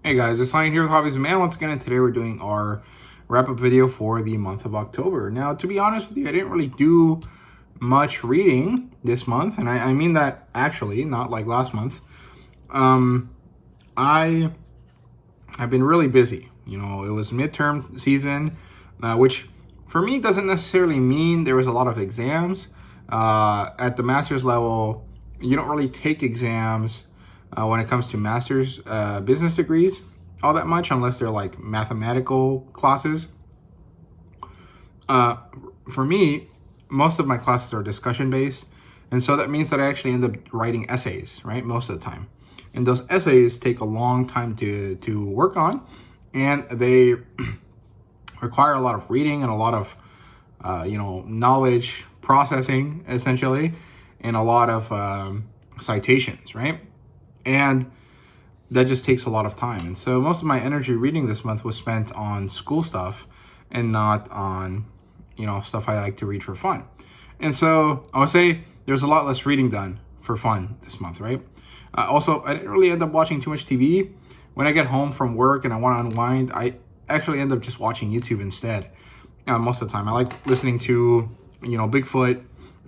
Hey guys, it's Ryan here with HobbiesofaMan once again, and today we're doing our wrap-up video for the month of October. Now, to be honest with you, I didn't really do much reading this month, and I mean that actually, not like last month. I have been really busy. You know, it was midterm season, which for me doesn't necessarily mean there was a lot of exams. At the master's level, you don't really take exams when it comes to master's business degrees all that much, unless they're like mathematical classes. For me, most of my classes are discussion based, and so that means that I actually end up writing essays, right, most of the time. And those essays take a long time to work on, and they require a lot of reading and a lot of knowledge processing, essentially, and a lot of citations, right? And that just takes a lot of time. And so most of my energy reading this month was spent on school stuff and not on, stuff I like to read for fun. And so I would say there's a lot less reading done for fun this month, right? Also, I didn't really end up watching too much TV. When I get home from work and I want to unwind, I actually end up just watching YouTube instead. Most of the time, I like listening to, Bigfoot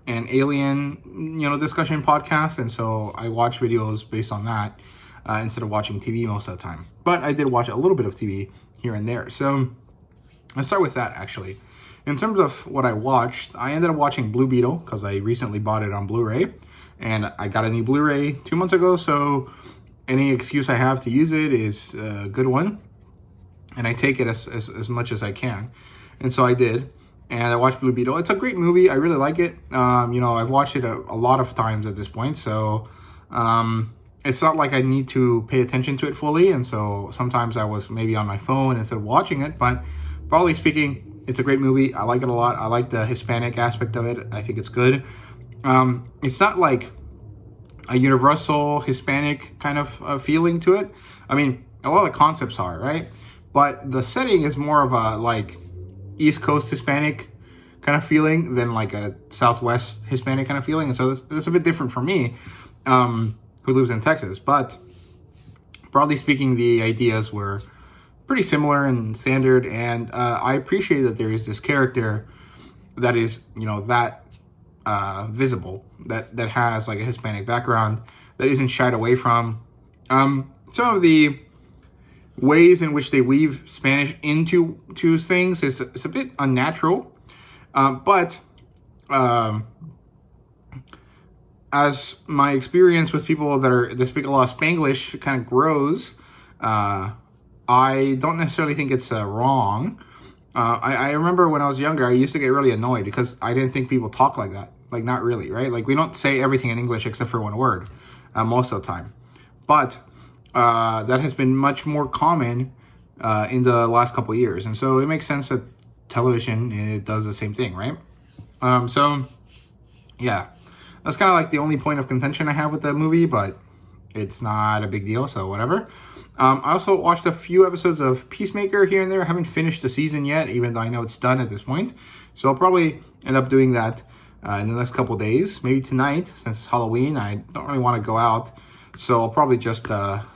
and alien, discussion podcasts. And so I watch videos based on that instead of watching TV most of the time. But I did watch a little bit of TV here and there. So let's start with that, actually. In terms of what I watched, I ended up watching Blue Beetle because I recently bought it on Blu-ray. And I got a new Blu-ray 2 months ago, so any excuse I have to use it is a good one. And I take it as much as I can. And so I did. And I watched Blue Beetle. It's a great movie. I really like it. I've watched it a lot of times at this point. So it's not like I need to pay attention to it fully. And so sometimes I was maybe on my phone instead of watching it. But broadly speaking, it's a great movie. I like it a lot. I like the Hispanic aspect of it. I think it's good. It's not like a universal Hispanic kind of feeling to it. I mean, a lot of the concepts are, right? But the setting is more of a like East Coast Hispanic kind of feeling than like a Southwest Hispanic kind of feeling. And so that's a bit different for me, who lives in Texas. But broadly speaking, the ideas were pretty similar and standard. And I appreciate that there is this character that is, that visible, that has like a Hispanic background, that isn't shied away from. Some of the ways in which they weave Spanish into things is a bit unnatural, but as my experience with people that speak a lot of Spanglish kind of grows, I don't necessarily think it's wrong. I remember when I was younger, I used to get really annoyed because I didn't think people talk like that. Like, not really, right? Like, we don't say everything in English except for one word most of the time. But that has been much more common in the last couple of years. And so it makes sense that television, it does the same thing, right? Yeah. That's kind of like the only point of contention I have with the movie, but it's not a big deal, so whatever. I also watched a few episodes of Peacemaker here and there. I haven't finished the season yet, even though I know it's done at this point. So I'll probably end up doing that in the next couple of days. Maybe tonight, since it's Halloween. I don't really want to go out. So I'll probably just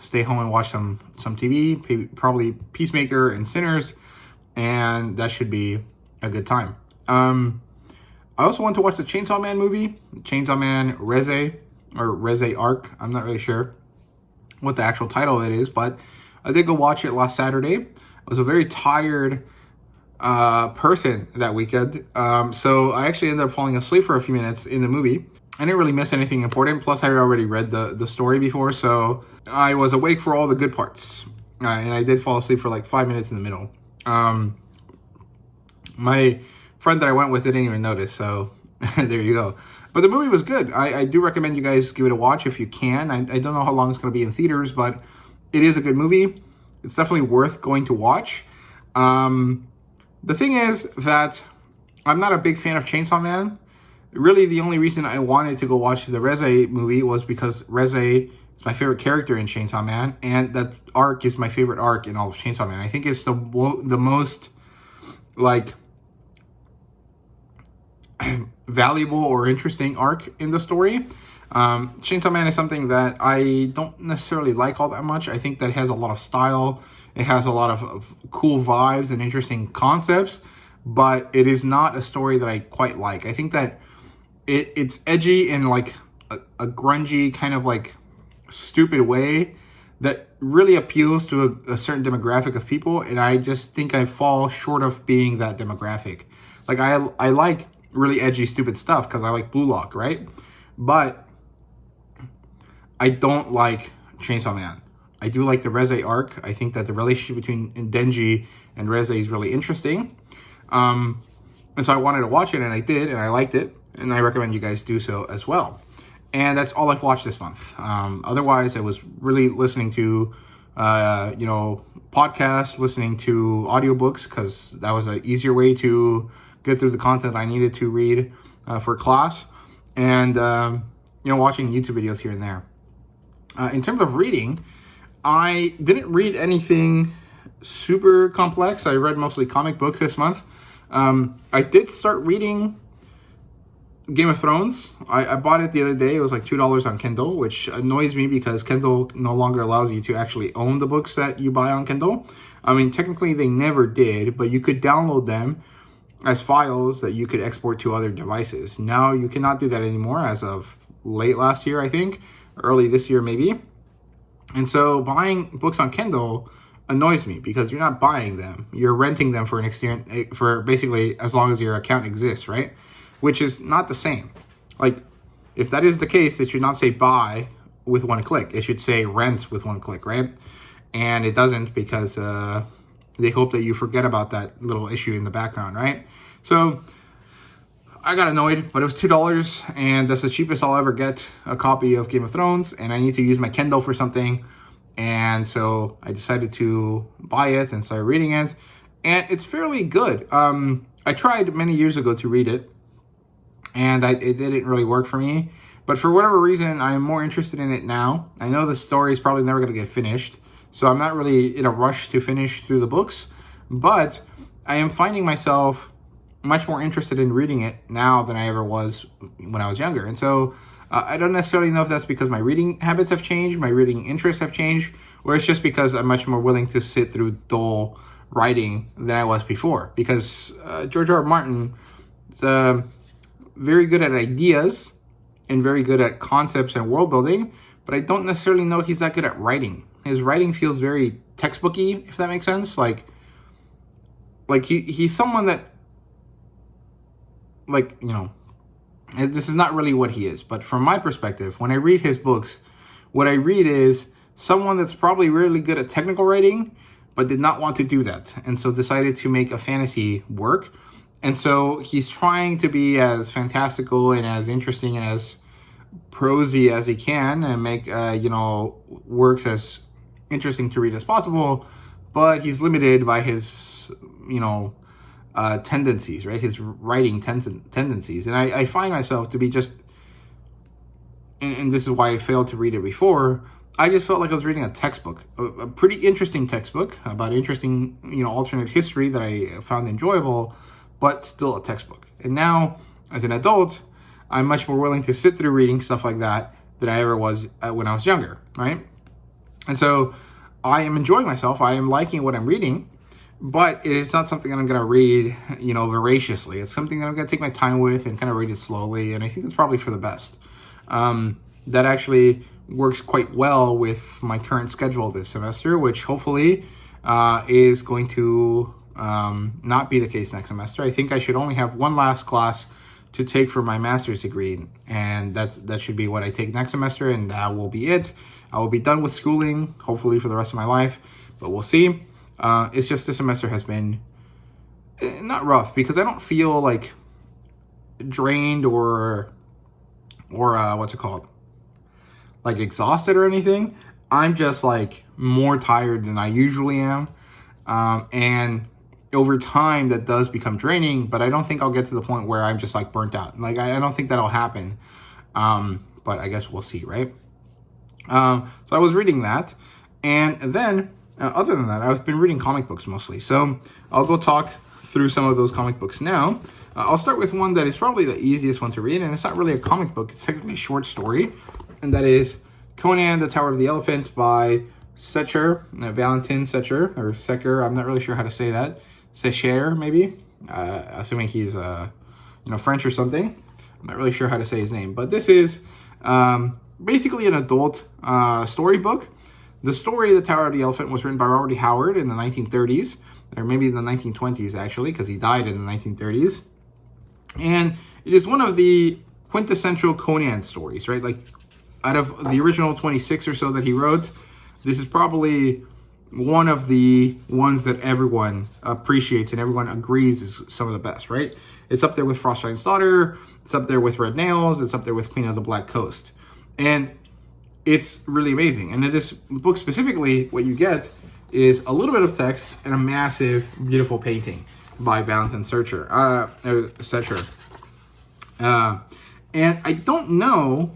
stay home and watch some TV, probably Peacemaker and Sinners, and that should be a good time. I also want to watch the Chainsaw Man movie, Chainsaw Man Reze Arc. I'm not really sure what the actual title of it is, but I did go watch it last Saturday. I was a very tired person that weekend, so I actually ended up falling asleep for a few minutes in the movie. I didn't really miss anything important, plus I had already read the story before, so I was awake for all the good parts, and I did fall asleep for like 5 minutes in the middle. My friend that I went with didn't even notice, so there you go. But the movie was good. I do recommend you guys give it a watch if you can. I don't know how long it's going to be in theaters, but it is a good movie. It's definitely worth going to watch. The thing is that I'm not a big fan of Chainsaw Man. Really, the only reason I wanted to go watch the Reze movie was because Reze is my favorite character in Chainsaw Man, and that arc is my favorite arc in all of Chainsaw Man. I think it's the most, like, valuable or interesting arc in the story. Chainsaw Man is something that I don't necessarily like all that much. I think that it has a lot of style. It has a lot of cool vibes and interesting concepts, but it is not a story that I quite like. I think that it's edgy in like a grungy kind of like stupid way that really appeals to a certain demographic of people, and I just think I fall short of being that demographic. Like I like really edgy stupid stuff because I like Blue Lock, right? But I don't like Chainsaw Man. I do like the Reze arc. I think that the relationship between Denji and Reze is really interesting. And so I wanted to watch it, and I did, and I liked it, and I recommend you guys do so as well. And that's all I've watched this month. Otherwise, I was really listening to, podcasts, listening to audiobooks, because that was an easier way to get through the content I needed to read for class, and, watching YouTube videos here and there. In terms of reading, I didn't read anything super complex. I read mostly comic books this month. I did start reading Game of Thrones. I bought it the other day. It was like $2 on Kindle, which annoys me because Kindle no longer allows you to actually own the books that you buy on Kindle. I mean, technically they never did, but you could download them as files that you could export to other devices. Now you cannot do that anymore as of late last year, I think, early this year maybe. And so buying books on Kindle annoys me because you're not buying them. You're renting them for for basically as long as your account exists, right? Which is not the same. Like, if that is the case, it should not say buy with one click. It should say rent with one click, right? And it doesn't because they hope that you forget about that little issue in the background, right? So I got annoyed, but it was $2, and that's the cheapest I'll ever get a copy of Game of Thrones, and I need to use my Kindle for something, and so I decided to buy it and start reading it, and it's fairly good. I tried many years ago to read it, and it didn't really work for me, but for whatever reason, I'm more interested in it now. I know the story is probably never going to get finished, so I'm not really in a rush to finish through the books, but I am finding myself much more interested in reading it now than I ever was when I was younger. And so I don't necessarily know if that's because my reading habits have changed, my reading interests have changed, or it's just because I'm much more willing to sit through dull writing than I was before. Because George R.R. Martin is very good at ideas and very good at concepts and world building, but I don't necessarily know he's that good at writing. His writing feels very textbooky, if that makes sense. Like he's someone that, this is not really what he is, but from my perspective, when I read his books, what I read is someone that's probably really good at technical writing, but did not want to do that, and so decided to make a fantasy work. And so he's trying to be as fantastical and as interesting and as prosy as he can, and make works as interesting to read as possible, but he's limited by his tendencies, right? His writing tendencies. And I find myself to be just, and this is why I failed to read it before, I just felt like I was reading a textbook, a pretty interesting textbook about interesting, alternate history that I found enjoyable, but still a textbook. And now, as an adult, I'm much more willing to sit through reading stuff like that than I ever was when I was younger, right? And so I am enjoying myself. I am liking what I'm reading, but it is not something that I'm going to read, voraciously. It's something that I'm going to take my time with and kind of read it slowly, and I think it's probably for the best. That actually works quite well with my current schedule this semester, which hopefully is going to not be the case next semester. I think I should only have one last class to take for my master's degree, and that should be what I take next semester, and that will be it. I will be done with schooling, hopefully for the rest of my life, but we'll see. It's just this semester has been not rough because I don't feel like drained or what's it called? Like exhausted or anything. I'm just like more tired than I usually am. And over time that does become draining, but I don't think I'll get to the point where I'm just like burnt out. Like I don't think that'll happen. But I guess we'll see, right? So I was reading that, and then other than that, I've been reading comic books mostly. So I'll go talk through some of those comic books now. I'll start with one that is probably the easiest one to read, and it's not really a comic book, it's technically a short story, and that is Conan the Tower of the Elephant by Secher, Valentin Secher, or Secher, I'm not really sure how to say that. Secher, maybe? Assuming he's, French or something. I'm not really sure how to say his name, but this is basically an adult storybook. The story of the Tower of the Elephant was written by Robert E. Howard in the 1930s, or maybe in the 1920s actually, because he died in the 1930s. And it is one of the quintessential Conan stories, right? Like, out of the original 26 or so that he wrote, this is probably one of the ones that everyone appreciates and everyone agrees is some of the best, right? It's up there with Frostgiant's Daughter, it's up there with Red Nails, it's up there with Queen of the Black Coast. And it's really amazing. And in this book specifically, what you get is a little bit of text and a massive, beautiful painting by Valentin Secher. And I don't know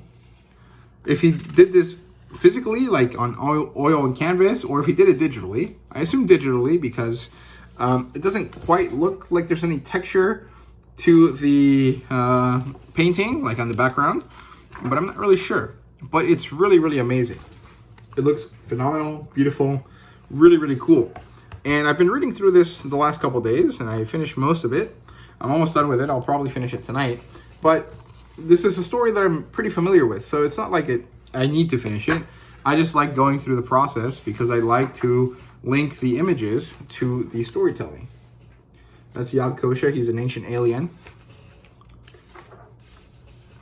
if he did this physically, like on oil and canvas, or if he did it digitally. I assume digitally because it doesn't quite look like there's any texture to the painting, like on the background, but I'm not really sure. But it's really, really amazing. It looks phenomenal, beautiful, really, really cool. And I've been reading through this the last couple days, and I finished most of it. I'm almost done with it. I'll probably finish it tonight. But this is a story that I'm pretty familiar with, so it's not like I need to finish it. I just like going through the process because I like to link the images to the storytelling. That's Yog Kosha. He's an ancient alien.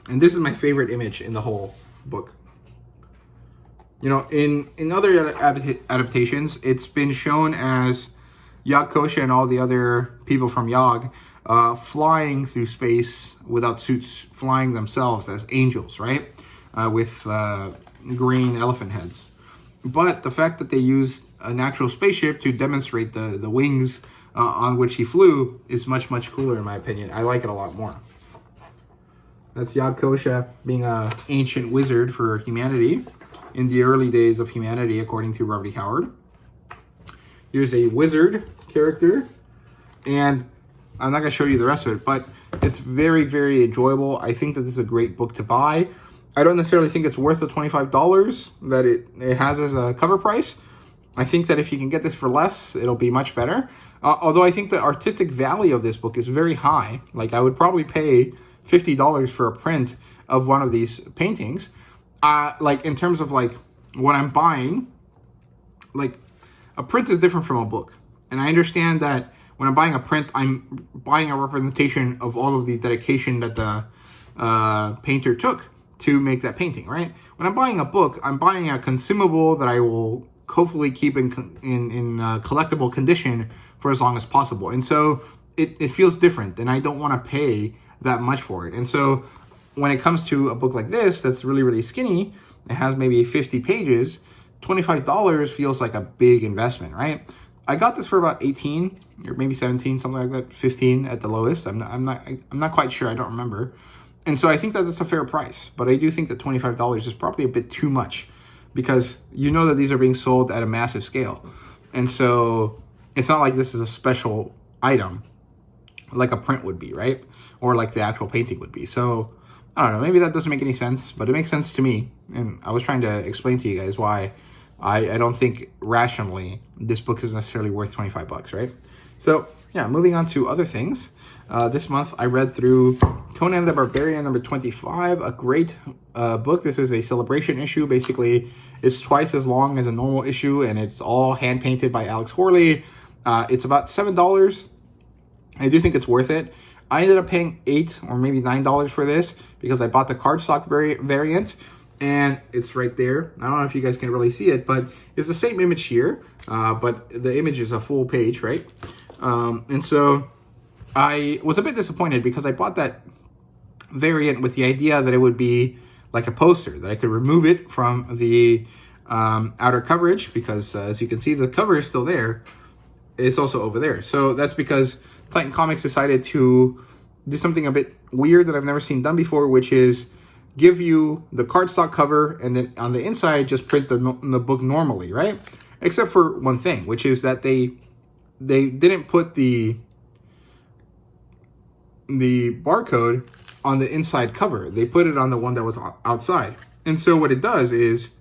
And this is my favorite image in the whole book. You know, in other adaptations, it's been shown as Yog Kosha and all the other people from Yog flying through space without suits, flying themselves as angels, right? With green elephant heads. But the fact that they used an actual spaceship to demonstrate the wings on which he flew is much, much cooler in my opinion. I like it a lot more. That's Yog Kosha being an ancient wizard for humanity in the early days of humanity, according to Robert E. Howard. Here's a wizard character, and I'm not going to show you the rest of it, but it's very, very enjoyable. I think that this is a great book to buy. I don't necessarily think it's worth the $25 that it has as a cover price. I think that if you can get this for less, it'll be much better. Although I think the artistic value of this book is very high. Like, I would probably pay $50 for a print of one of these paintings. Like, in terms of, like, what I'm buying, like, a print is different from a book. And I understand that when I'm buying a print, I'm buying a representation of all of the dedication that the painter took to make that painting, right? When I'm buying a book, I'm buying a consumable that I will hopefully keep in collectible condition for as long as possible. And so it feels different, and I don't want to pay that much for it. And so when it comes to a book like this, that's really, really skinny, it has maybe 50 pages, $25 feels like a big investment, right? I got this for about 18 or maybe 17, something like that, 15 at the lowest. I'm not quite sure. I don't remember. And so I think that that's a fair price, but I do think that $25 is probably a bit too much because you know that these are being sold at a massive scale. And so it's not like this is a special item like a print would be, right? Or like the actual painting would be. So I don't know, maybe that doesn't make any sense, but it makes sense to me. And I was trying to explain to you guys why I don't think rationally this book is necessarily worth $25, right? So yeah, moving on to other things. This month I read through Conan the Barbarian number 25, a great book. This is a celebration issue. Basically, it's twice as long as a normal issue, and it's all hand-painted by Alex Horley. It's about $7. I do think it's worth it. I ended up paying $8 or maybe $9 for this because I bought the cardstock variant, and it's right there. I don't know if you guys can really see it, but it's the same image here, but the image is a full page, right? And so I was a bit disappointed because I bought that variant with the idea that it would be like a poster, that I could remove it from the outer coverage because as you can see, the cover is still there. It's also over there. So that's because Titan Comics decided to do something a bit weird that I've never seen done before, which is give you the cardstock cover and then on the inside just print the book normally, right? Except for one thing, which is that they didn't put the the barcode on the inside cover. They put it on the one that was outside. And so what it does is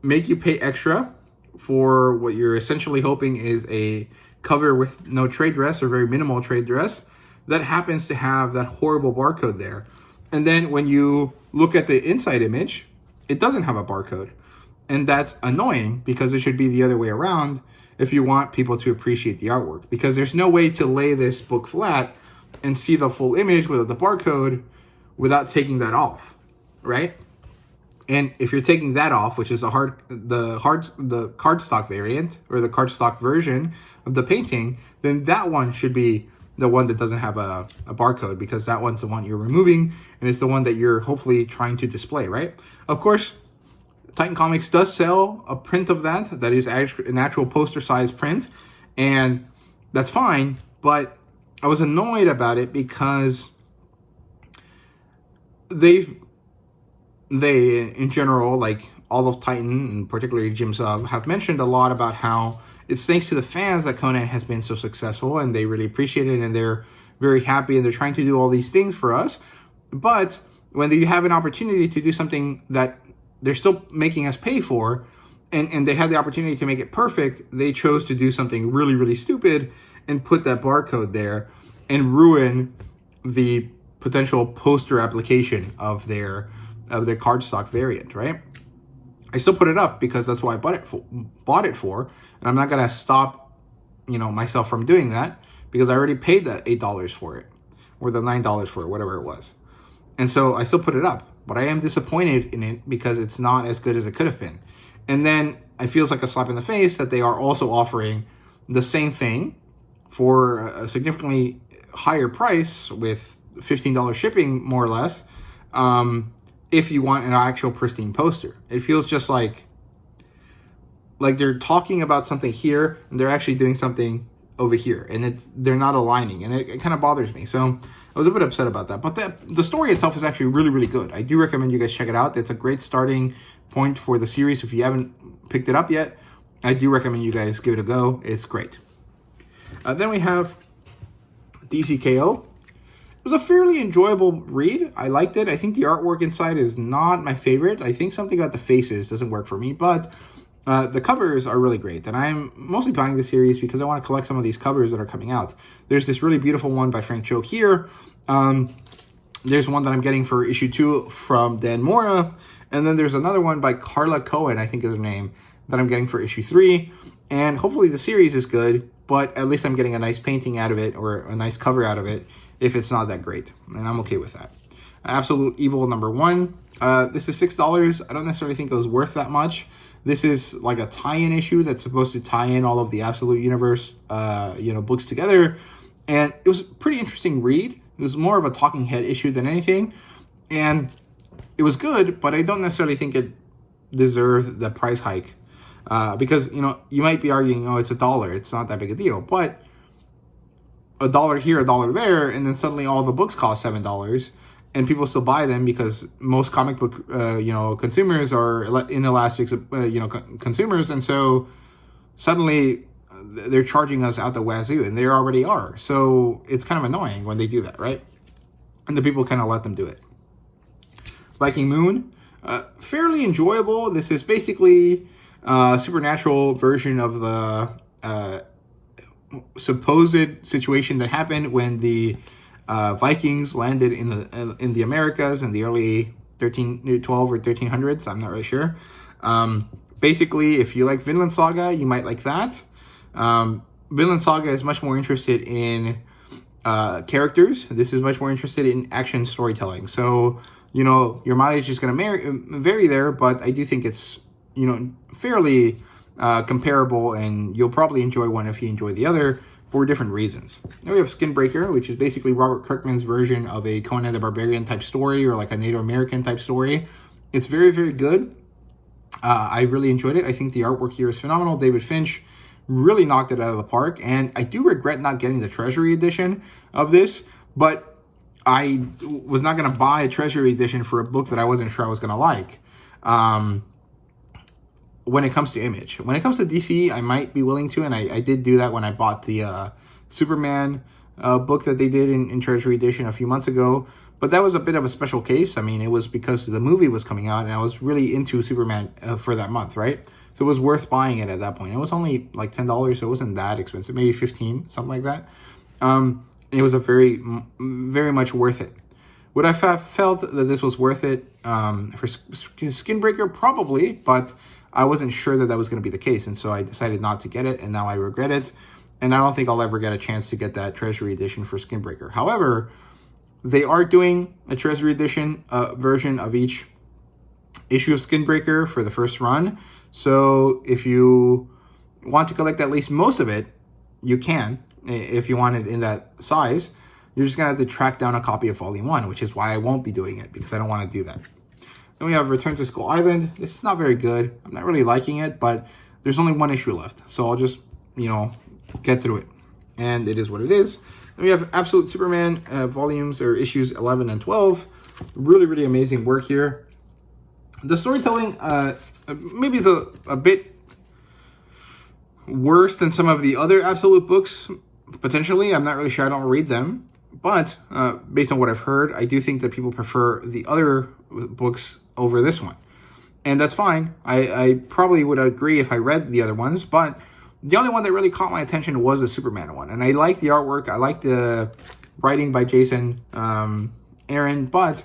make you pay extra for what you're essentially hoping is a cover with no trade dress or very minimal trade dress that happens to have that horrible barcode there. And then when you look at the inside image, it doesn't have a barcode. And that's annoying because it should be the other way around if you want people to appreciate the artwork. Because there's no way to lay this book flat and see the full image without the barcode without taking that off, right? And if you're taking that off, which is the cardstock variant or the cardstock version of the painting, then that one should be the one that doesn't have a barcode, because that one's the one you're removing and it's the one that you're hopefully trying to display, right? Of course, Titan Comics does sell a print of that is an actual poster size print, and that's fine, but I was annoyed about it because they in general, like all of Titan and particularly Jim Zub, have mentioned a lot about how it's thanks to the fans that Conan has been so successful, and they really appreciate it, and they're very happy, and they're trying to do all these things for us. But when you have an opportunity to do something that they're still making us pay for, and they had the opportunity to make it perfect, they chose to do something really, really stupid and put that barcode there and ruin the potential poster application of their cardstock variant, right? I still put it up because that's why I bought it for, and I'm not gonna stop, myself from doing that because I already paid that $8 for it, or the $9 for it, whatever it was. And so I still put it up, but I am disappointed in it because it's not as good as it could have been. And then it feels like a slap in the face that they are also offering the same thing for a significantly higher price with $15 shipping, more or less, if you want an actual pristine poster. It feels just like they're talking about something here and they're actually doing something over here, and they're not aligning, and it kind of bothers me. So I was a bit upset about that. But the story itself is actually really, really good. I do recommend you guys check it out. It's a great starting point for the series. If you haven't picked it up yet, I do recommend you guys give it a go. It's great. Then we have DCKO. It was a fairly enjoyable read. I liked it. I think the artwork inside is not my favorite. I think something about the faces doesn't work for me, but the covers are really great. And I'm mostly buying the series because I want to collect some of these covers that are coming out. There's this really beautiful one by Frank Cho here. There's one that I'm getting for issue 2 from Dan Mora. And then there's another one by Carla Cohen, I think is her name, that I'm getting for issue 3. And hopefully the series is good, but at least I'm getting a nice painting out of it, or a nice cover out of it, if it's not that great. And I'm okay with that. Absolute Evil #1. This is $6. I don't necessarily think it was worth that much. This is like a tie-in issue that's supposed to tie in all of the Absolute Universe, books together. And it was a pretty interesting read. It was more of a talking head issue than anything. And it was good, but I don't necessarily think it deserved the price hike. Because, you might be arguing, it's $1. It's not that big a deal. But $1 here, $1 there, and then suddenly all the books cost $7. And people still buy them because most comic book, consumers are inelastic, consumers. And so suddenly they're charging us out the wazoo, and they already are. So it's kind of annoying when they do that, right? And the people kind of let them do it. Viking Moon, fairly enjoyable. This is basically a supernatural version of the supposed situation that happened when the Vikings landed in the Americas in the early 1312 or 1300s. I'm not really sure. Basically, if you like Vinland Saga, you might like that. Vinland Saga is much more interested in characters. This is much more interested in action storytelling. So, your mileage is going to vary there, but I do think it's, fairly comparable, and you'll probably enjoy one if you enjoy the other for different reasons. Now we have Skinbreaker, which is basically Robert Kirkman's version of a Conan the Barbarian type story, or like a Native American type story. It's very, very good. I really enjoyed it. I think the artwork here is phenomenal. David Finch really knocked it out of the park, and I do regret not getting the Treasury edition of this, but I was not going to buy a Treasury edition for a book that I wasn't sure I was going to like. When it comes to Image. When it comes to DC, I might be willing to, and I did do that when I bought the Superman book that they did in Treasury Edition a few months ago. But that was a bit of a special case. I mean, it was because the movie was coming out and I was really into Superman for that month, right? So it was worth buying it at that point. It was only like $10, so it wasn't that expensive, maybe 15, something like that. It was a very much worth it. Would I have felt that this was worth it for Skinbreaker? Probably, but I wasn't sure that was going to be the case, and so I decided not to get it, and now I regret it, and I don't think I'll ever get a chance to get that Treasury Edition for Skinbreaker. However, they are doing a Treasury Edition version of each issue of Skinbreaker for the first run, so if you want to collect at least most of it, you can, if you want it in that size. You're just going to have to track down a copy of Volume 1, which is why I won't be doing it, because I don't want to do that. Then we have Return to Skull Island. This is not very good. I'm not really liking it, but there's only one issue left. So I'll just, get through it. And it is what it is. Then we have Absolute Superman volumes, or issues 11 and 12. Really, really amazing work here. The storytelling maybe is a bit worse than some of the other Absolute books, potentially. I'm not really sure. I don't read them. But based on what I've heard, I do think that people prefer the other books over this one. And that's fine. I probably would agree if I read the other ones. But the only one that really caught my attention was the Superman one. And I like the artwork. I like the writing by Jason Aaron. But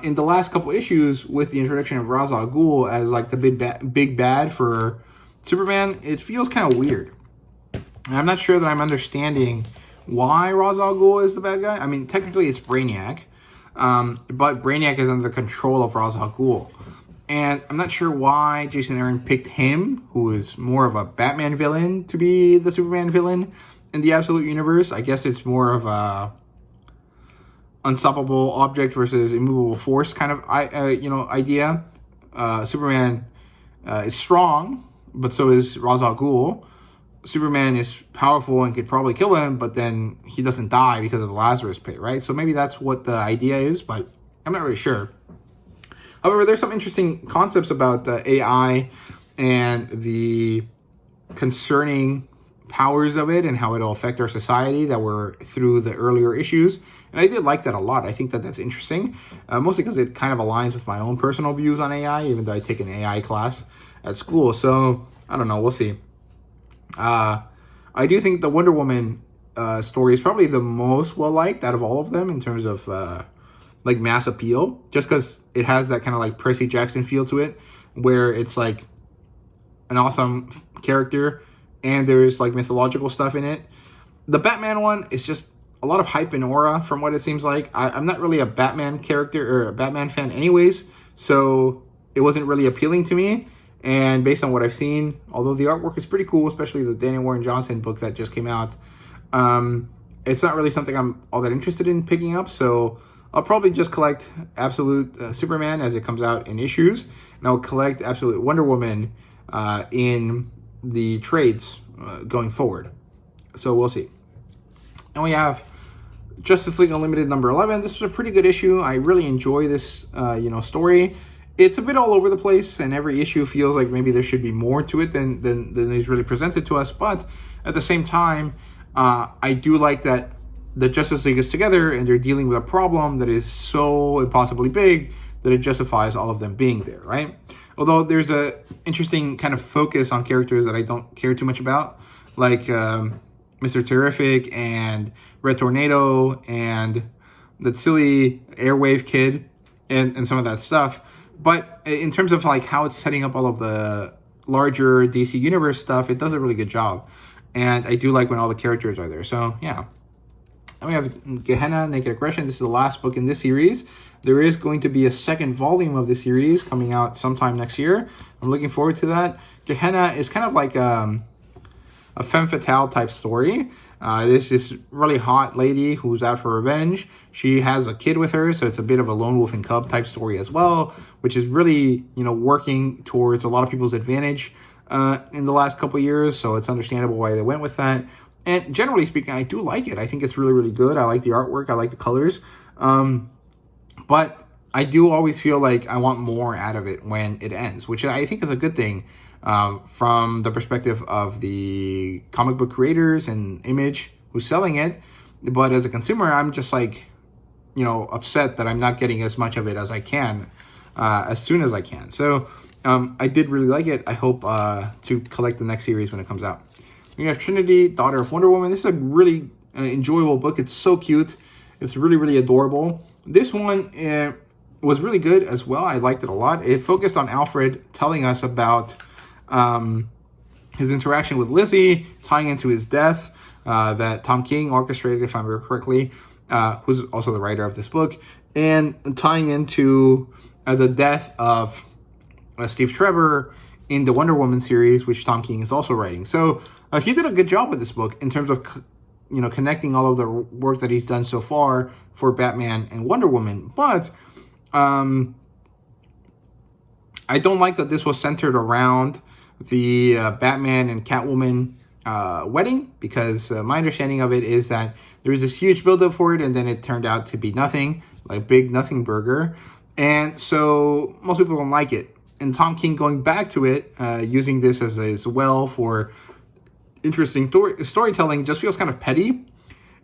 in the last couple issues, with the introduction of Ra's al Ghul as like the big bad for Superman, it feels kind of weird. And I'm not sure that I'm understanding why Ra's al Ghul is the bad guy. I mean, technically it's Brainiac, but Brainiac is under the control of Ra's al Ghul. And I'm not sure why Jason Aaron picked him, who is more of a Batman villain, to be the Superman villain in the Absolute Universe. I guess it's more of a unstoppable object versus immovable force kind of idea. Superman is strong, but so is Ra's al Ghul. Superman is powerful and could probably kill him, but then he doesn't die because of the Lazarus Pit, right? So maybe that's what the idea is, but I'm not really sure. However, there's some interesting concepts about the AI and the concerning powers of it and how it'll affect our society that were through the earlier issues. And I did like that a lot. I think that that's interesting, mostly because it kind of aligns with my own personal views on AI, even though I take an AI class at school. So, I don't know. We'll see. I do think the Wonder Woman story is probably the most well-liked out of all of them in terms of like mass appeal, just because it has that kind of like Percy Jackson feel to it, where it's like an awesome character and there's like mythological stuff in it. The Batman one is just a lot of hype and aura from what it seems like. I'm not really a Batman character or a Batman fan anyways, so it wasn't really appealing to me. And based on what I've seen, although the artwork is pretty cool, especially the Daniel Warren Johnson book that just came out, it's not really something I'm all that interested in picking up. So I'll probably just collect Absolute Superman as it comes out in issues. And I'll collect Absolute Wonder Woman in the trades going forward. So we'll see. And we have Justice League Unlimited number 11. This was a pretty good issue. I really enjoy this, story. It's a bit all over the place, and every issue feels like maybe there should be more to it than is really presented to us. But at the same time, I do like that the Justice League is together, and they're dealing with a problem that is so impossibly big that it justifies all of them being there, right? Although there's a interesting kind of focus on characters that I don't care too much about, like Mr. Terrific and Red Tornado and that silly Airwave kid and some of that stuff. But in terms of like how it's setting up all of the larger DC Universe stuff, it does a really good job. And I do like when all the characters are there. So, yeah. And we have Gehenna, Naked Aggression. This is the last book in this series. There is going to be a second volume of the series coming out sometime next year. I'm looking forward to that. Gehenna is kind of like a femme fatale type story. This is really hot lady who's out for revenge. She has a kid with her, so it's a bit of a lone wolf and cub type story as well, which is really, working towards a lot of people's advantage in the last couple of years. So it's understandable why they went with that. And generally speaking, I do like it. I think it's really, really good. I like the artwork. I like the colors. But I do always feel like I want more out of it when it ends, which I think is a good thing from the perspective of the comic book creators and Image who's selling it. But as a consumer, I'm just like, upset that I'm not getting as much of it as I can, as soon as I can. So I did really like it. I hope to collect the next series when it comes out. We have Trinity, Daughter of Wonder Woman. This is a really enjoyable book. It's so cute. It's really, really adorable. This one was really good as well. I liked it a lot. It focused on Alfred telling us about his interaction with Lizzie, tying into his death that Tom King orchestrated, if I remember correctly, who's also the writer of this book, and tying into the death of Steve Trevor in the Wonder Woman series, which Tom King is also writing. So he did a good job with this book in terms of connecting all of the work that he's done so far for Batman and Wonder Woman. But I don't like that this was centered around the Batman and Catwoman wedding, because my understanding of it is that there was this huge buildup for it, and then it turned out to be nothing, like big nothing burger. And so most people don't like it. And Tom King going back to it, using this as well for interesting storytelling, just feels kind of petty.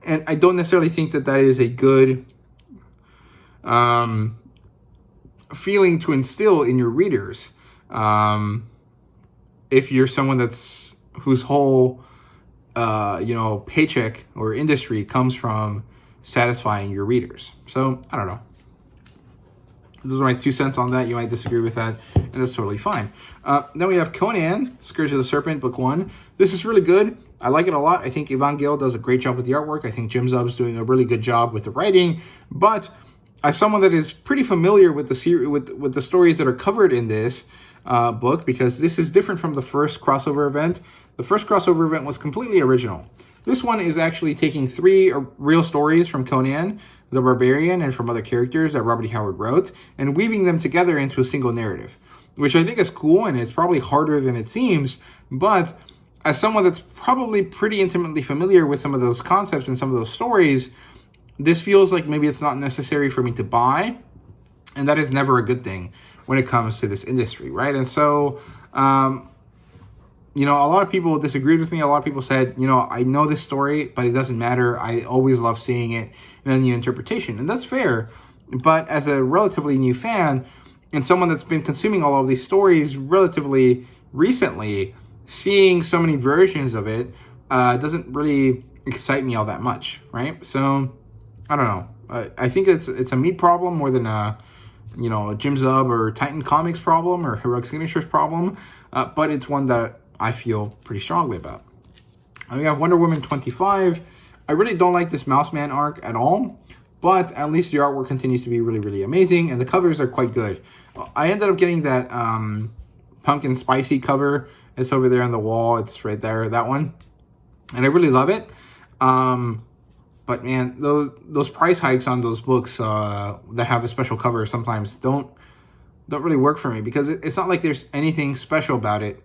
And I don't necessarily think that is a good feeling to instill in your readers. If you're someone whose whole paycheck or industry comes from satisfying your readers. So I don't know. Those are my 2 cents on that. You might disagree with that, and that's totally fine. Then we have Conan, Scourge of the Serpent, Book 1. This is really good. I like it a lot. I think Ivan Gill does a great job with the artwork. I think Jim Zub's doing a really good job with the writing. But as someone that is pretty familiar with the series, with the stories that are covered in this book, because this is different from the first crossover event. The first crossover event was completely original. This one is actually taking 3 real stories from Conan the Barbarian and from other characters that Robert E. Howard wrote, and weaving them together into a single narrative, which I think is cool, and it's probably harder than it seems. But as someone that's probably pretty intimately familiar with some of those concepts and some of those stories, this feels like maybe it's not necessary for me to buy, and that is never a good thing when it comes to this industry, right? And so, a lot of people disagreed with me. A lot of people said, I know this story, but it doesn't matter. I always love seeing it in a new interpretation. And that's fair. But as a relatively new fan and someone that's been consuming all of these stories relatively recently, seeing so many versions of it doesn't really excite me all that much, right? So, I don't know. I think it's a me problem more than a Jim Zub or Titan Comics problem or Heroic Signatures problem. But it's one that I feel pretty strongly about. We have Wonder Woman 25. I really don't like this Mouse Man arc at all, but at least the artwork continues to be really, really amazing, and the covers are quite good. I ended up getting that pumpkin spicy cover. It's over there on the wall. It's right there, that one. And I really love it. But man, those price hikes on those books that have a special cover sometimes don't really work for me, because it's not like there's anything special about it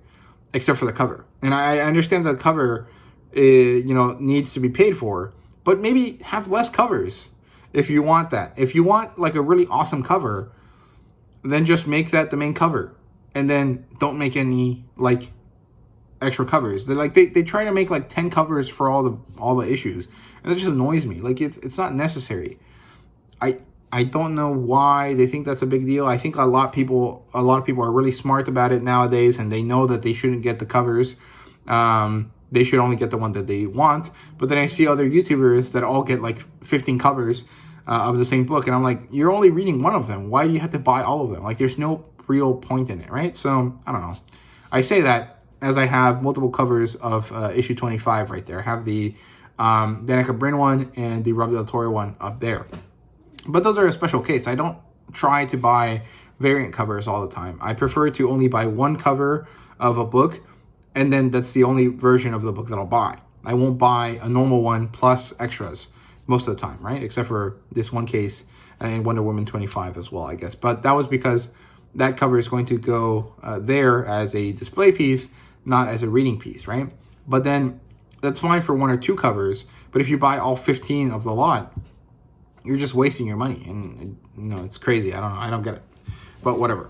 except for the cover. And I understand the cover needs to be paid for, but maybe have less covers if you want that. If you want like a really awesome cover, then just make that the main cover, and then don't make any like extra covers. They try to make like 10 covers for all the issues, and it just annoys me. Like it's not necessary. I don't know why they think that's a big deal. I think a lot of people are really smart about it nowadays, and they know that they shouldn't get the covers. They should only get the one that they want. But then I see other YouTubers that all get like 15 covers of the same book, and I'm like, you're only reading one of them. Why do you have to buy all of them? Like, there's no real point in it, right? So I don't know. I say that as I have multiple covers of issue 25 right there. I have the Danica Bryn one and the Rob Del Toro one up there. But those are a special case. I don't try to buy variant covers all the time. I prefer to only buy one cover of a book, and then that's the only version of the book that I'll buy. I won't buy a normal one plus extras most of the time, right? Except for this one case and Wonder Woman 25 as well, I guess. But that was because that cover is going to go there as a display piece, not as a reading piece, right? But then that's fine for 1 or 2 covers. But if you buy all 15 of the lot, you're just wasting your money, and it's crazy. I don't get it, but whatever.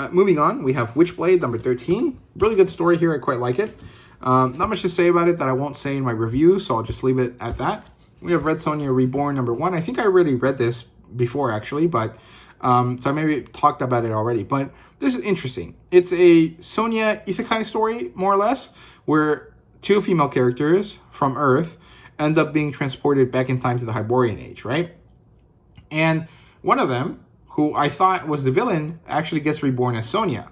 Moving on, we have Witchblade number 13. Really good story here. I quite like it. Not much to say about it that I won't say in my review, so I'll just leave it at that. we have Red Sonja Reborn #1. I think I already read this before, actually, but so I maybe talked about it already. But this is interesting. It's a Sonja isekai story, more or less, where two female characters from Earth end up being transported back in time to the Hyborian Age, right? And one of them, who I thought was the villain, actually gets reborn as Sonja.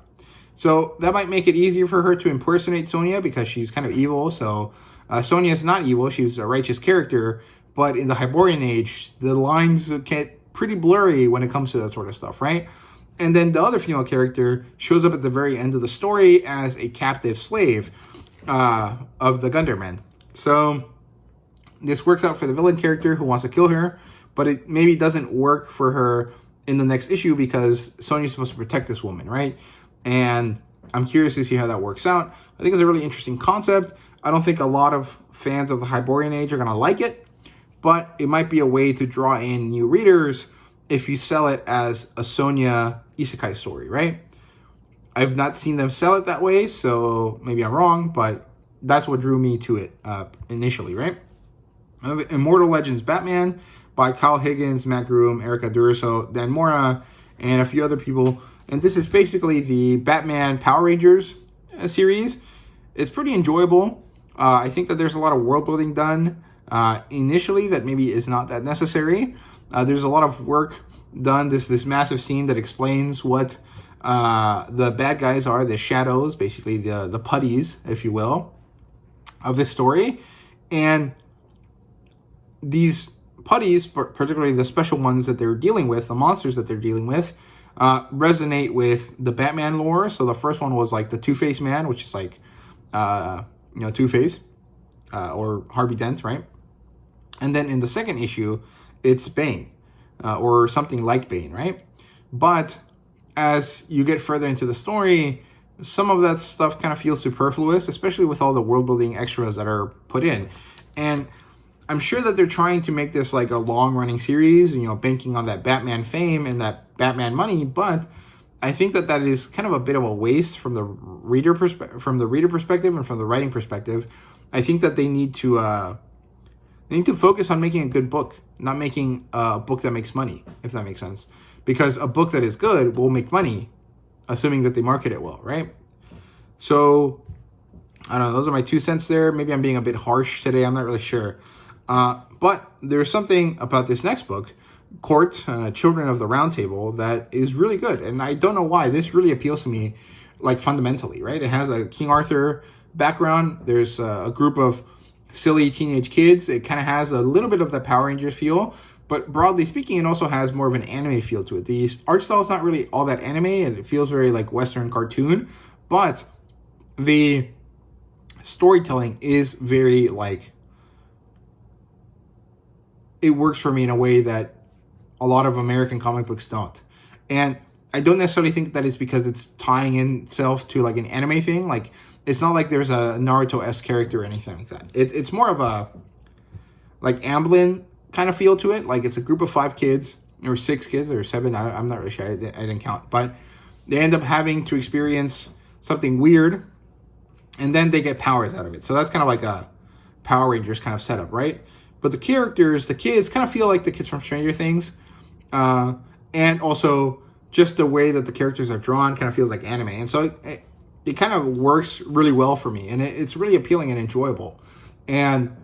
So that might make it easier for her to impersonate Sonja because she's kind of evil. So Sonja is not evil. She's a righteous character. But in the Hyborian Age, the lines get pretty blurry when it comes to that sort of stuff, right? And then the other female character shows up at the very end of the story as a captive slave of the Gundermen. So this works out for the villain character who wants to kill her, but it maybe doesn't work for her in the next issue because Sonja's supposed to protect this woman, right? And I'm curious to see how that works out. I think it's a really interesting concept. I don't think a lot of fans of the Hyborian Age are going to like it, but it might be a way to draw in new readers if you sell it as a Sonja isekai story, right? I've not seen them sell it that way, so maybe I'm wrong, but that's what drew me to it initially, right? Immortal Legends Batman by Kyle Higgins, Matt Groom, Erica Durso, Dan Mora, and a few other people. And this is basically the Batman Power Rangers series. It's pretty enjoyable. I think that there's a lot of world building done initially that maybe is not that necessary. There's a lot of work done. This massive scene that explains what the bad guys are, the shadows, basically the putties, if you will, of this story. And these putties, particularly the special ones that they're dealing with, the monsters that they're dealing with, resonate with the Batman lore. So the first one was like the Two-Face Man, which is like, Two-Face or Harvey Dent, right? And then in the second issue, it's Bane or something like Bane, right? But as you get further into the story, some of that stuff kind of feels superfluous, especially with all the world building extras that are put in. And I'm sure that they're trying to make this like a long-running series, banking on that Batman fame and that Batman money, but I think that is kind of a bit of a waste from the reader perspective and from the writing perspective. I think that they need to focus on making a good book, not making a book that makes money, if that makes sense. Because a book that is good will make money, assuming that they market it well, right? So, I don't know, those are my 2 cents there. Maybe I'm being a bit harsh today, I'm not really sure. But there's something about this next book, Court, Children of the Round Table, that is really good. And I don't know why. This really appeals to me, like, fundamentally, right? It has a King Arthur background. There's a group of silly teenage kids. It kind of has a little bit of the Power Rangers feel. But broadly speaking, it also has more of an anime feel to it. The art style is not really all that anime, and it feels very, like, Western cartoon. But the storytelling is very, like, it works for me in a way that a lot of American comic books don't. And I don't necessarily think that it's because it's tying in itself to like an anime thing. Like, it's not like there's a Naruto-esque character or anything like that. It's more of a like Amblin kind of feel to it. Like, it's a group of 5 kids or 6 kids or 7. I'm not really sure. I didn't count. But they end up having to experience something weird, and then they get powers out of it. So that's kind of like a Power Rangers kind of setup, right? But the characters, the kids, kind of feel like the kids from Stranger Things. And also, just the way that the characters are drawn kind of feels like anime. And so it kind of works really well for me. And it's really appealing and enjoyable. And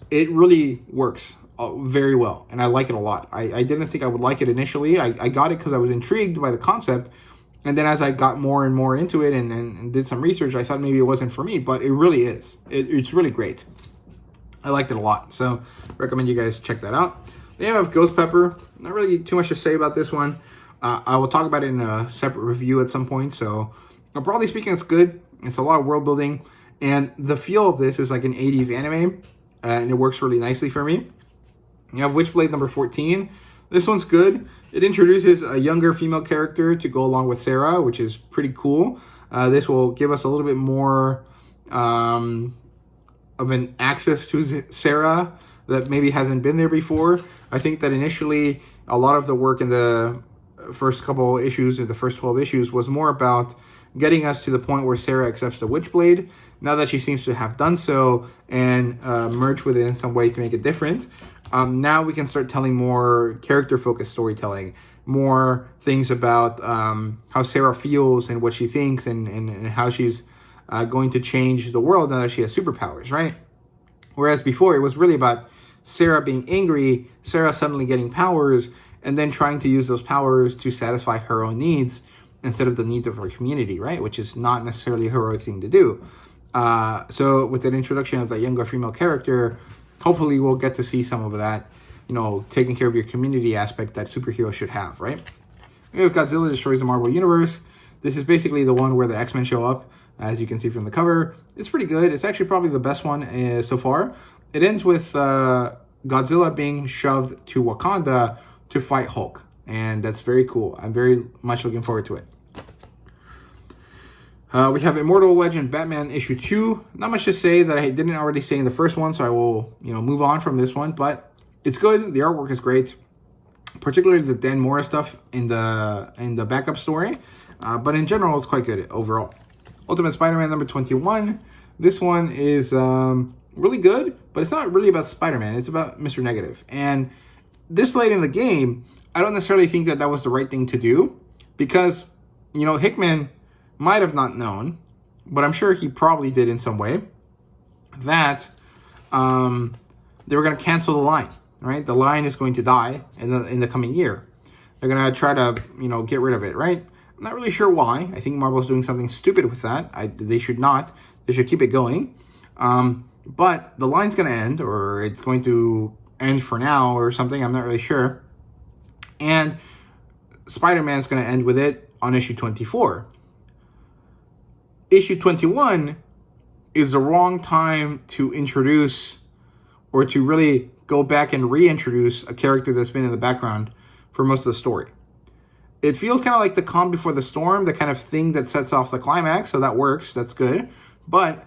it really works very well. And I like it a lot. I didn't think I would like it initially. I got it because I was intrigued by the concept. And then as I got more and more into it and did some research, I thought maybe it wasn't for me. But it really is. It's really great. I liked it a lot, so recommend you guys check that out. Then you have Ghost Pepper. Not really too much to say about this one. I will talk about it in a separate review at some point. So, broadly speaking, it's good. It's a lot of world building, and the feel of this is like an 80s anime, and it works really nicely for me. You have Witchblade #14. This one's good. It introduces a younger female character to go along with Sarah, which is pretty cool. This will give us a little bit more of an access to Sarah that maybe hasn't been there before. I think that initially a lot of the work in the first couple issues, or the first 12 issues, was more about getting us to the point where Sarah accepts the Witchblade. Now that she seems to have done so and merged with it in some way to make it different, now we can start telling more character-focused storytelling, more things about how Sarah feels and what she thinks and how she's going to change the world now that she has superpowers, right? Whereas before, it was really about Sarah being angry, Sarah suddenly getting powers, and then trying to use those powers to satisfy her own needs instead of the needs of her community, right? Which is not necessarily a heroic thing to do. So with that introduction of the younger female character, hopefully we'll get to see some of that, taking care of your community aspect that superheroes should have, right? We have Godzilla Destroys the Marvel Universe. This is basically the one where the X-Men show up, as you can see from the cover. It's pretty good. It's actually probably the best one so far. It ends with Godzilla being shoved to Wakanda to fight Hulk. And that's very cool. I'm very much looking forward to it. We have Immortal Legend Batman issue 2. Not much to say that I didn't already say in the first one, so I will, move on from this one. But it's good. The artwork is great, particularly the Dan Mora stuff in the backup story. But in general, it's quite good overall. Ultimate Spider-Man number 21. This one is really good, but it's not really about Spider-Man. It's about Mr. Negative. And this late in the game, I don't necessarily think that was the right thing to do because, Hickman might have not known, but I'm sure he probably did in some way, that they were going to cancel the line, right? The line is going to die in the coming year. They're going to try to, get rid of it, right? I'm not really sure why. I think Marvel's doing something stupid with that. They should not. They should keep it going. But the line's going to end, or it's going to end for now or something. I'm not really sure. And Spider-Man's going to end with it on issue 24. Issue 21 is the wrong time to introduce or to really go back and reintroduce a character that's been in the background for most of the story. It feels kind of like the calm before the storm, the kind of thing that sets off the climax, so that works, that's good. But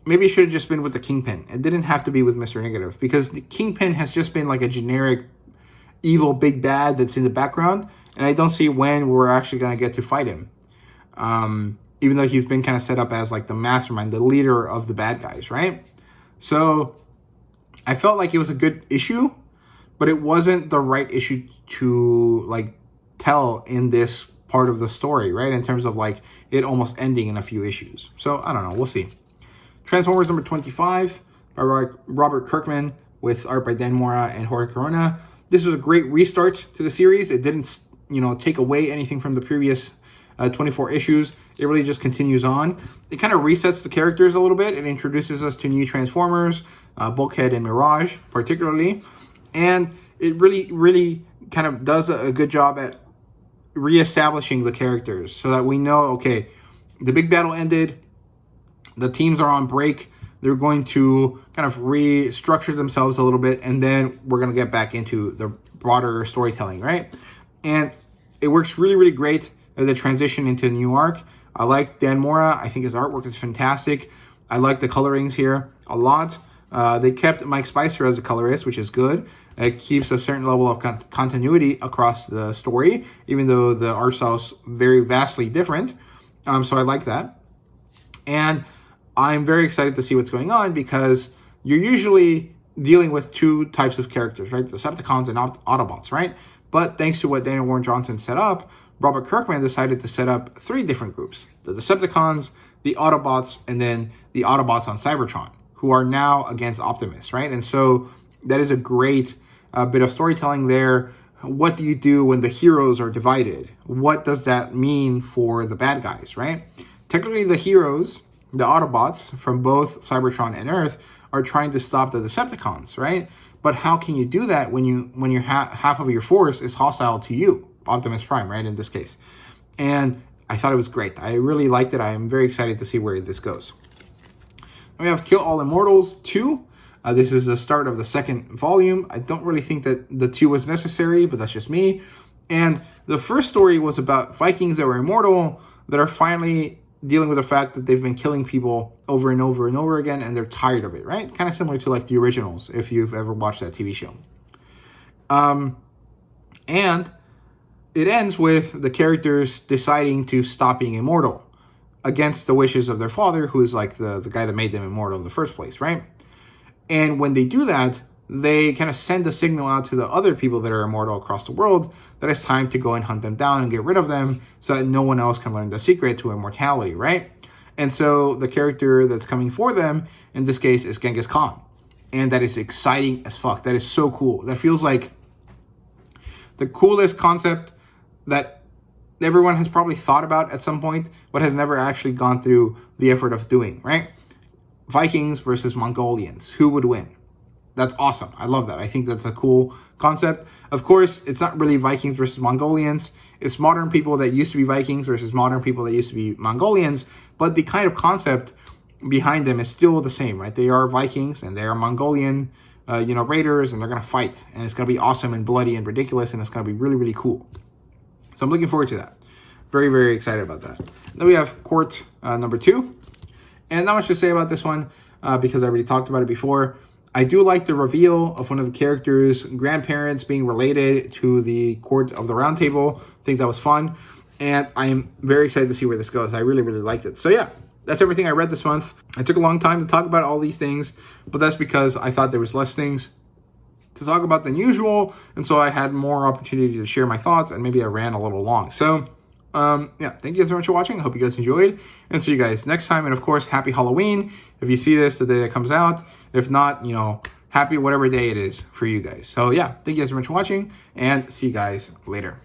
maybe it should have just been with the Kingpin. It didn't have to be with Mr. Negative, because the Kingpin has just been like a generic evil big bad that's in the background, and I don't see when we're actually going to get to fight him. Even though he's been kind of set up as like the mastermind, the leader of the bad guys, right? So I felt like it was a good issue, but it wasn't the right issue to like tell in this part of the story, right? In terms of like it almost ending in a few issues. So I don't know, we'll see. Transformers number 25 by Robert Kirkman with art by Dan Mora and Jorge Corona. This was a great restart to the series. It didn't, take away anything from the previous 24 issues. It really just continues on. It kind of resets the characters a little bit. It introduces us to new Transformers, Bulkhead and Mirage particularly. And it really, really kind of does a good job at reestablishing the characters so that we know, okay, the big battle ended, the teams are on break, they're going to kind of restructure themselves a little bit, and then we're going to get back into the broader storytelling, right? And it works really, really great as a transition into a new arc. I like Dan Mora. I think his artwork is fantastic. I like the colorings here a lot. They kept Mike Spicer as a colorist, which is good. It keeps a certain level of continuity across the story, even though the art style's very vastly different. So I like that. And I'm very excited to see what's going on because you're usually dealing with two types of characters, right? Decepticons and Autobots, right? But thanks to what Daniel Warren Johnson set up, Robert Kirkman decided to set up three different groups. The Decepticons, the Autobots, and then the Autobots on Cybertron, who are now against Optimus, right? And so that is a great bit of storytelling there. What do you do when the heroes are divided? What does that mean for the bad guys, right? Technically, the heroes, the Autobots from both Cybertron and Earth, are trying to stop the Decepticons, right? But how can you do that when your half of your force is hostile to you, Optimus Prime, right, in this case? And I thought it was great. I really liked it. I am very excited to see where this goes. Then we have Kill All Immortals 2. This is the start of the second volume. I don't really think that the 2 was necessary, but that's just me. And the first story was about Vikings that were immortal that are finally dealing with the fact that they've been killing people over and over and over again, and they're tired of it, right? Kind of similar to like the originals, if you've ever watched that TV show. And it ends with the characters deciding to stop being immortal. against the wishes of their father, who is like the guy that made them immortal in the first place, right? And when they do that, they kind of send a signal out to the other people that are immortal across the world that it's time to go and hunt them down and get rid of them so that no one else can learn the secret to immortality, right? And so the character that's coming for them, in this case, is Genghis Khan. And that is exciting as fuck. That is so cool. That feels like the coolest concept that everyone has probably thought about at some point, but has never actually gone through the effort of doing, right? Vikings versus Mongolians. Who would win? That's awesome. I love that. I think that's a cool concept. Of course, it's not really Vikings versus Mongolians. It's modern people that used to be Vikings versus modern people that used to be Mongolians. But the kind of concept behind them is still the same, right? They are Vikings and they are Mongolian, raiders, and they're going to fight. And it's going to be awesome and bloody and ridiculous, and it's going to be really, really cool. So I'm looking forward to that. Very, very excited about that. Then we have Court number 2. And not much to say about this one because I already talked about it before. I do like the reveal of one of the characters' grandparents being related to the Court of the Round Table. I think that was fun. And I'm very excited to see where this goes. I really, really liked it. So yeah, that's everything I read this month. I took a long time to talk about all these things, but that's because I thought there was less things to talk about than usual. And so I had more opportunity to share my thoughts, and maybe I ran a little long. So thank you guys very much for watching. I hope you guys enjoyed, and see you guys next time. And of course, happy Halloween if you see this the day it comes out. If not, happy whatever day it is for you guys. So yeah, thank you guys very much for watching, and see you guys later.